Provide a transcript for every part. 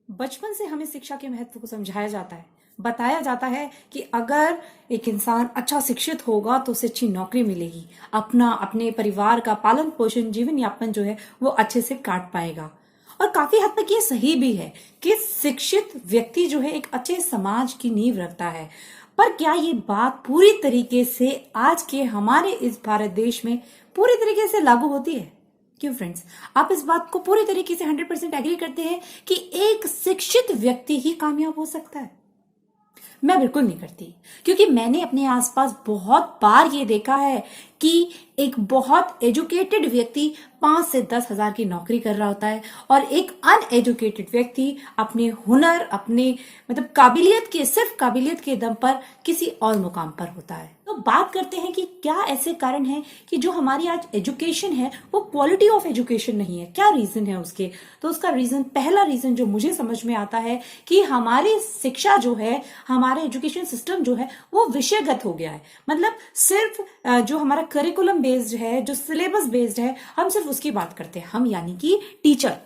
बचपन से हमें शिक्षा के महत्व को समझाया जाता है, बताया जाता है कि अगर एक इंसान अच्छा शिक्षित होगा तो उसे अच्छी नौकरी मिलेगी, अपने परिवार का पालन पोषण जीवन यापन जो है वो अच्छे से काट पाएगा। और काफी हद तक ये सही भी है कि शिक्षित व्यक्ति जो है एक अच्छे समाज की नींव रखता है। पर क्या ये बात पूरी तरीके से आज के हमारे इस भारत देश में पूरी तरीके से लागू होती है? क्यों फ्रेंड्स, आप इस बात को पूरी तरीके से 100% एग्री करते हैं कि एक शिक्षित व्यक्ति ही कामयाब हो सकता है? मैं बिल्कुल नहीं करती, क्योंकि मैंने अपने आसपास बहुत बार ये देखा है कि एक बहुत एजुकेटेड व्यक्ति 5 से 10 हजार की नौकरी कर रहा होता है और एक अनएजुकेटेड व्यक्ति अपने हुनर, अपने सिर्फ काबिलियत के दम पर किसी और मुकाम पर होता है। तो बात करते हैं कि क्या ऐसे कारण हैं कि जो हमारी आज एजुकेशन है वो क्वालिटी ऑफ एजुकेशन नहीं है। क्या रीजन है उसके? तो उसका पहला रीजन जो मुझे समझ में आता है कि हमारी शिक्षा जो है, हमारे एजुकेशन सिस्टम जो है वो विषयगत हो गया है। मतलब सिर्फ जो हमारा करिकुलम बेस्ड है, जो सिलेबस बेस्ड है, हम सिर्फ उसकी बात करते हैं। हम यानी कि टीचर,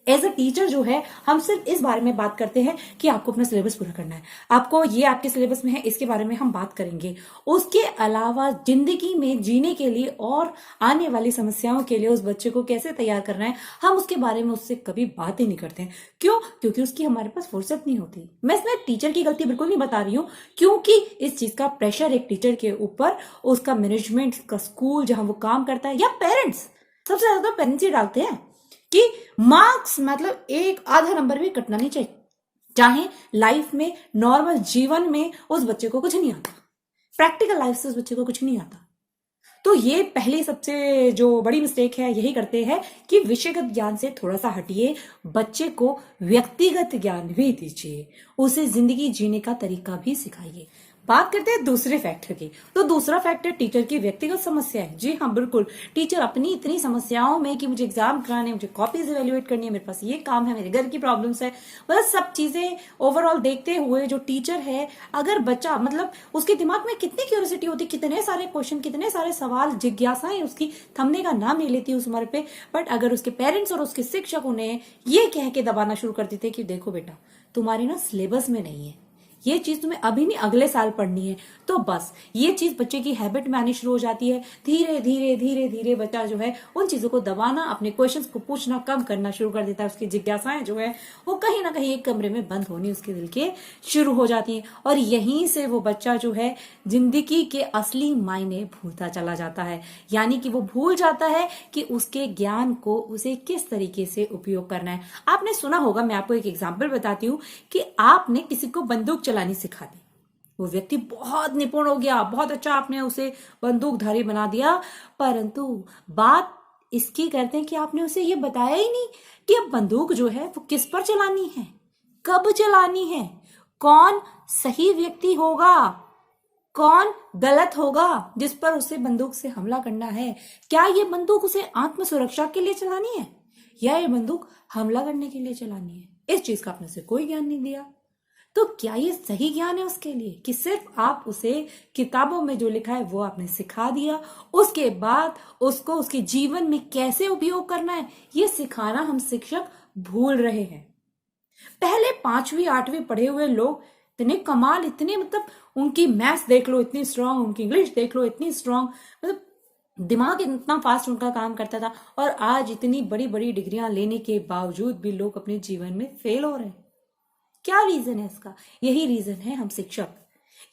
एज अ टीचर जो है, हम सिर्फ इस बारे में बात करते हैं कि आपको अपना सिलेबस पूरा करना है, आपको ये आपके सिलेबस में है, इसके बारे में हम बात करेंगे। उसके अलावा जिंदगी में जीने के लिए और आने वाली समस्याओं के लिए उस बच्चे को कैसे तैयार करना है, हम उसके बारे में उससे कभी बात ही नहीं करते हैं। क्यों? क्योंकि उसकी हमारे पास फुर्सत नहीं होती। मैं इसमें टीचर की गलती बिल्कुल नहीं बता रही हूँ, क्योंकि इस चीज का प्रेशर एक टीचर के ऊपर, उसका मैनेजमेंट का स्कूल जहां वो काम करता है, या पेरेंट्स, सबसे ज्यादा पेरेंट्स ही डालते हैं कि मार्क्स मतलब एक आधा नंबर भी कटना नहीं चाहिए। चाहे लाइफ में, नॉर्मल जीवन में उस बच्चे को कुछ नहीं आता, प्रैक्टिकल लाइफ से उस बच्चे को कुछ नहीं आता। तो ये पहली सबसे जो बड़ी मिस्टेक है, यही करते हैं कि विषयगत ज्ञान से थोड़ा सा हटिए, बच्चे को व्यक्तिगत ज्ञान भी दीजिए, उसे जिंदगी जीने का तरीका भी सिखाइए। बात करते हैं दूसरे फैक्टर की। तो दूसरा फैक्टर टीचर की व्यक्तिगत समस्या है। जी हाँ, बिल्कुल, टीचर अपनी इतनी समस्याओं में कि मुझे एग्जाम कराने, मुझे कॉपीज इवेल्युएट करनी है, मेरे पास ये काम है, मेरे घर की प्रॉब्लम्स है, बस सब चीजें ओवरऑल देखते हुए जो टीचर है, अगर बच्चा मतलब उसके दिमाग में कितनी क्यूरियोसिटी होती, कितने सारे क्वेश्चन, कितने सारे सवाल, जिज्ञासाएं उसकी थमने का नाम नहीं लेती उस उम्र पे। बट अगर उसके पेरेंट्स और उसके शिक्षक उन्हें ये कह के दबाना शुरू कर देते कि देखो बेटा, तुम्हारे ना सिलेबस में नहीं है, ये चीज तुम्हें अभी नहीं अगले साल पढ़नी है, तो बस ये चीज बच्चे की हैबिट में आनी शुरू हो जाती है। धीरे धीरे धीरे धीरे बच्चा जो है उन चीजों को दबाना, अपने क्वेश्चंस को पूछना कम करना शुरू कर देता है। उसकी जिज्ञासाएं जो है वो कहीं ना कहीं एक कमरे में बंद होनी उसके दिल के शुरू हो जाती है, और यहीं से वो बच्चा जो है जिंदगी के असली मायने भूलता चला जाता है। यानी कि वो भूल जाता है कि उसके ज्ञान को उसे किस तरीके से उपयोग करना है। आपने सुना होगा, मैं आपको एक एग्जाम्पल बताती हूँ कि आपने किसी को बंदूक चलानी सिखा दी, वो व्यक्ति बहुत निपुण हो गया, बहुत अच्छा आपने उसे बंदूकधारी बना दिया, परंतु बात इसकी करते हैं कि आपने उसे ये बताया ही नहीं कि अब बंदूक जो है वो किस पर चलानी है, कब चलानी है, कौन सही व्यक्ति होगा, कौन गलत होगा जिस पर उसे बंदूक से हमला करना है। क्या ये बंदूक उसे आत्म सुरक्षा के लिए चलानी है या ये बंदूक हमला करने के लिए चलानी है? इस चीज का आपने उसे कोई ज्ञान नहीं दिया। तो क्या ये सही ज्ञान है उसके लिए कि सिर्फ आप उसे किताबों में जो लिखा है वो आपने सिखा दिया, उसके बाद उसको उसके जीवन में कैसे उपयोग करना है ये सिखाना हम शिक्षक भूल रहे हैं। पहले 5वीं 8वीं पढ़े हुए लोग इतने कमाल, इतने मतलब उनकी मैथ्स देख लो इतनी स्ट्रांग, उनकी इंग्लिश देख लो इतनी स्ट्रांग, मतलब दिमाग इतना फास्ट उनका काम करता था, और आज इतनी बड़ी बड़ी डिग्रियां लेने के बावजूद भी लोग अपने जीवन में फेल हो रहे हैं। क्या रीजन है इसका? यही रीजन है हम शिक्षक,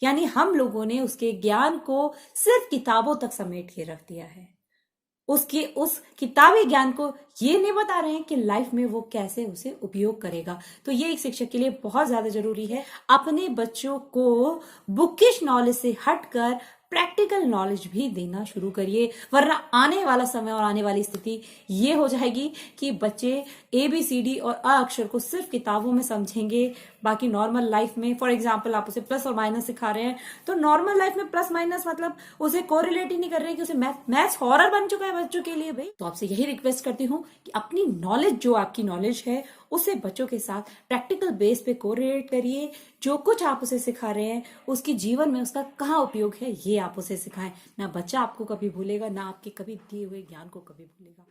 यानी हम लोगों ने उसके ज्ञान को सिर्फ किताबों तक समेट के रख दिया है। उसके उस किताबी ज्ञान को ये नहीं बता रहे हैं कि लाइफ में वो कैसे उसे उपयोग करेगा। तो ये एक शिक्षक के लिए बहुत ज्यादा जरूरी है, अपने बच्चों को बुकिश नॉलेज से हटकर प्रैक्टिकल नॉलेज भी देना शुरू करिए, वरना आने वाला समय और आने वाली स्थिति ये हो जाएगी कि बच्चे ABCD और अ अक्षर को सिर्फ किताबों में समझेंगे, बाकी नॉर्मल लाइफ में, फॉर एग्जाम्पल आप उसे प्लस और माइनस सिखा रहे हैं, तो नॉर्मल लाइफ में प्लस माइनस मतलब उसे कोरिलेट ही नहीं कर रहे हैं कि उसे मैथ्स हॉरर बन चुका है बच्चों के लिए। भाई तो आपसे यही रिक्वेस्ट करती हूँ कि अपनी नॉलेज, जो आपकी नॉलेज है, उसे बच्चों के साथ प्रैक्टिकल बेस पे कोरिलेट करिए। जो कुछ आप उसे सिखा रहे हैं उसकी जीवन में उसका कहाँ उपयोग है ये आप उसे सिखाएं। ना बच्चा आपको कभी भूलेगा, ना आपके कभी दिए हुए ज्ञान को कभी भूलेगा।